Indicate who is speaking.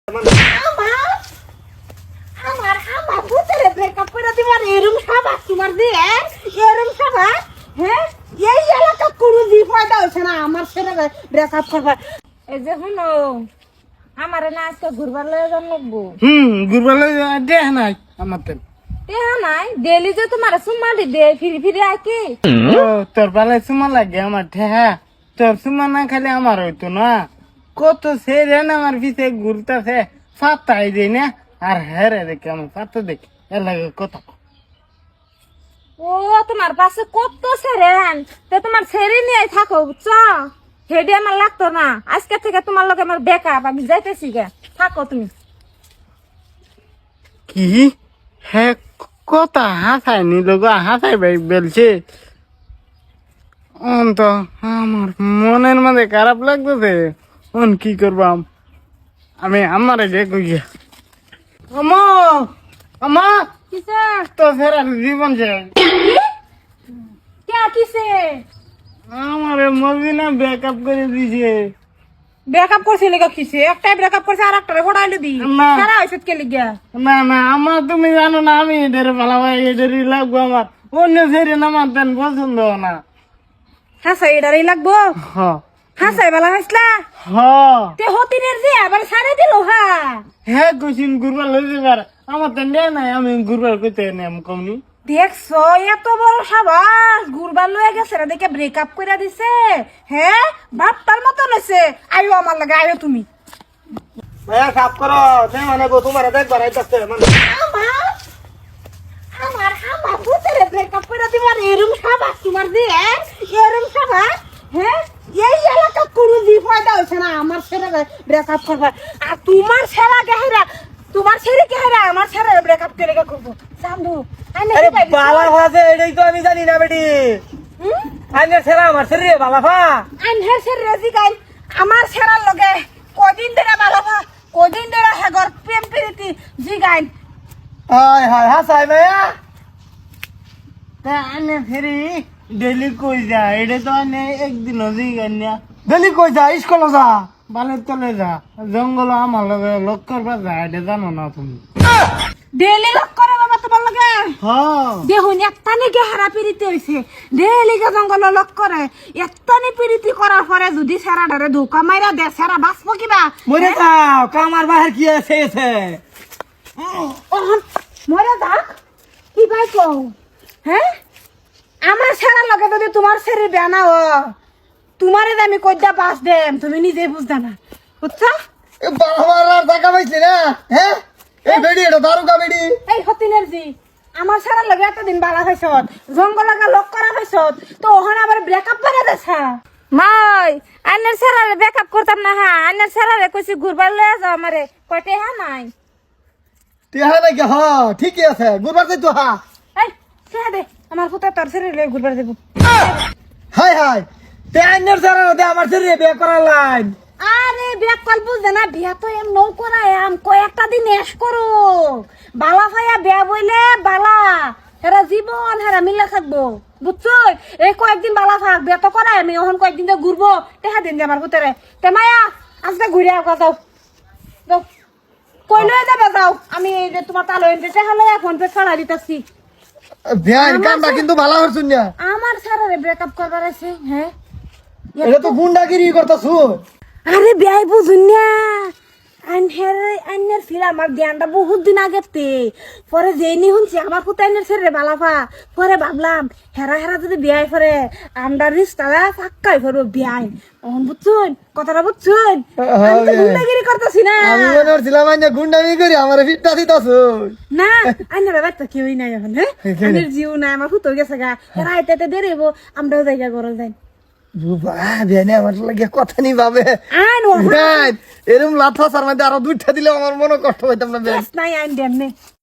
Speaker 1: আমার ভূতের ব্রেকআপ করে দিবার এরম সাবাস তোমার দিয়ে এরম সাবাস হ্যাঁ এই এলাকা কোনো দি ফায়দা হচ্ছে না আমার ছেলে ব্রেকআপ করবে এই যে শুনো আমার না আজকে ঘুরবার লয়ে যান লাগবো
Speaker 2: ঘুরবার লয়ে দেখ নাই আমার তেন
Speaker 1: দেহা নাই ডেলি যে তোমার সুমালি দে ফিরি ফিরি আকি
Speaker 2: ও তোর বেলায় সুমা লাগে আমার ঠেহা তোর সুমা না খালি আমার হইতো না কত সেরে না আমার পিছে ঘুরতেছে ফাত্তাই দেই না আর হেরে দেখে আমার ফাত্তা দেখি এর লাগে কথা
Speaker 1: ও তোমার পাশে কত সেরেন তো তোমার সেরে নিয়ে থাকো বুঝছো হেডি আমার লাগতো না আজকে থেকে তোমার লগে আমার ব্রেকআপ আমি যাইতেছি গে থাকো তুমি
Speaker 2: কি হে কথা হাসাই নিল গো হাসাই ভাই বলছে অন্ত আমার মনের মধ্যে খারাপ লাগতেছে কি করবাম আমি আমার কইয়া আমা আমা
Speaker 1: কিসে
Speaker 2: তো ফের জীবন শেষ
Speaker 1: কে কিসে
Speaker 2: আমার মবিনা ব্যাকআপ করে দিছে
Speaker 1: ব্রেকআপ করছে লেগে কিসে একটাই ব্রেকআপ করছে আর একটারে ফড়াইলে দি
Speaker 2: না।
Speaker 1: সারা হইছে কে লিগা
Speaker 2: না না আমার তুমি জানো না আমি এদের ভালো ভাই এদেরই লাগবো আমার অন্য ফেরে না আমার তেন পছন্দ না
Speaker 1: হাসাই এটারই লাগবো
Speaker 2: হ
Speaker 1: হাসাই বালা হাসলা
Speaker 2: হ
Speaker 1: তে হতিনের যে আবার সারে দিল
Speaker 2: হ্যাঁ কুসিন ঘুরবার লইতে পারে আমার তেন দেয় নাই আমি ঘুরবার করতে নেম কমনি
Speaker 1: দেখছো এত বড় সাবাস গুরবার লয়ে গেছে না দেখে ব্রেকআপ করে দিছে হ্যাঁ বাপটার মতন হয়েছে আয়ো আমার লাগে আয়ো তুমি
Speaker 2: ভাইয়া সাফ করো নেই মানে তোমার দেখবার আইতাছে মানে
Speaker 1: আমার ভূতের ব্রেকআপ করে দিবার এরম সাবাস তোমার দিয়ে এরম সাবাস হ্যাঁ এই এলাকা কোনো দি ফায়দা হচ্ছে না আমার ছেলে ব্রেকআপ করবে আর তোমার ছেলে গেহেরা তোমার ছেলে গেহেরা আমার ছেলে ব্রেকআপ করে করবো জানো
Speaker 2: আরে বালা ভাষে এটাই তো আমি জানি না বেটি আইনের ছেড়া আমার ছেড়ে বালাফা
Speaker 1: আনহের ছেলে রেজি গাইল আমার ছেলের লগে কদিন ধরে বালাফা কদিন ধরে হেগর প্রেম প্রীতি জি গাইল
Speaker 2: হায় হায় হাসাই ভাইয়া তা আনে ফেরি ডেলি কই যা এটা তো আনে একদিন হজি গান্যা ডেলি কই যা স্কুলে যা বালের তলে যা জঙ্গল আমার লগে লক করবা যা এটা জানো না তুমি
Speaker 1: ডেলি লক করে বাবা তোমার লগে
Speaker 2: হ্যাঁ
Speaker 1: দেখুন একটানি গেহারা প্রীতি হয়েছে ডেলি গে জঙ্গল লক করে একটানি প্রীতি করার পরে যদি সেরা ধরে ধোকা মাইরা দে সেরা বাঁচবো কিবা
Speaker 2: মরে যাও কামার বাহির কি আছে
Speaker 1: মরে যাক কি ভাই কও হ্যাঁ আমার ছেড়ার লগে যদি তোমার ছেড়ে বেয়া না ও তোমারে আমি কইদা বাস দেম তুমি নিজে বুঝদা না বুঝছো
Speaker 2: বাবার টাকা পাইছি না হ্যাঁ এই বেডি এটা দারুকা বেডি
Speaker 1: এই হতিনের জি আমার ছেড়ার লগে এতদিন বালা হয়েছ জঙ্গল লাগা লক করা হয়েছ তো ওখানে আবার ব্রেকআপ করে দেছা মাই আন্নার ছেড়ারে ব্রেকআপ করতাম না হ্যাঁ আন্নার ছেড়ারে কইছি ঘুরবার লয়ে যাও আমারে কয়টা হ্যাঁ নাই
Speaker 2: তেহা নাকি হ ঠিকই আছে গুরবার যাইতো হা
Speaker 1: এই ছেড়ে দে আমার ফুটা তোর ছেড়ে ঘুরবার দেবো
Speaker 2: হাই হাই তে আইনের সারা দে আমার ছেড়ে বিয়ে করার লাইন
Speaker 1: আরে বিয়া কল বুঝে না বিয়া তো এম নৌ করায় আম কয়েকটা দিন এস করো বালা ভাইয়া বিয়া বইলে বালা হেরা জীবন হেরা মিলে থাকবো বুঝছো এই কয়েকদিন বালা থাক বিয়া তো করায় আমি ওখান কয়েকদিন তো ঘুরবো দেখা দিন যে আমার ভিতরে তে মায়া আজকে ঘুরে আসা যাও যাও কই লয়ে যাবে যাও আমি এই যে তোমার তালো এনতে তাহলে ফোন পে ছাড়া দিতেছি
Speaker 2: বিয়ার কামটা কিন্তু ভালো হরছুন না
Speaker 1: আমার সারারে ব্রেকআপ করবার আছে হ্যাঁ
Speaker 2: এটা তো গুন্ডাগিরি করতাছু
Speaker 1: আরে বিয়াই বুঝুন না আন্নের ছিল আমার জ্ঞানটা বহুত দিন আগেতে পরে যেনি শুনছি আমার কোথায় আন্নের ছেড়ে বালাফা পরে ভাবলাম হেরা হেরা যদি বিয়াই পরে আন্ডার রিস্তারা ফাক্কাই পড়বো বিয়াই অন বুঝছুন কথাটা বুঝছুন আমি তো গুন্ডাগিরি করতেছি না
Speaker 2: আমি মনে করছিলাম আইনা গুন্ডামি করি আমার ফিটটা দিতাছু
Speaker 1: না আন্নের বাচ্চা কেউই নাই এখন হ্যাঁ আন্নের জিও নাই আমার ফুটো গেছে গা হেরা এতে দেরিব আমরাও জায়গা গরল যাই
Speaker 2: বুবা বেনে আমার লাগে কথা নি ভাবে
Speaker 1: আইন
Speaker 2: এরম লাথা সার মধ্যে আরো দুইটা দিলে আমার মনে কষ্ট হইতাম না
Speaker 1: নাই আইন দেন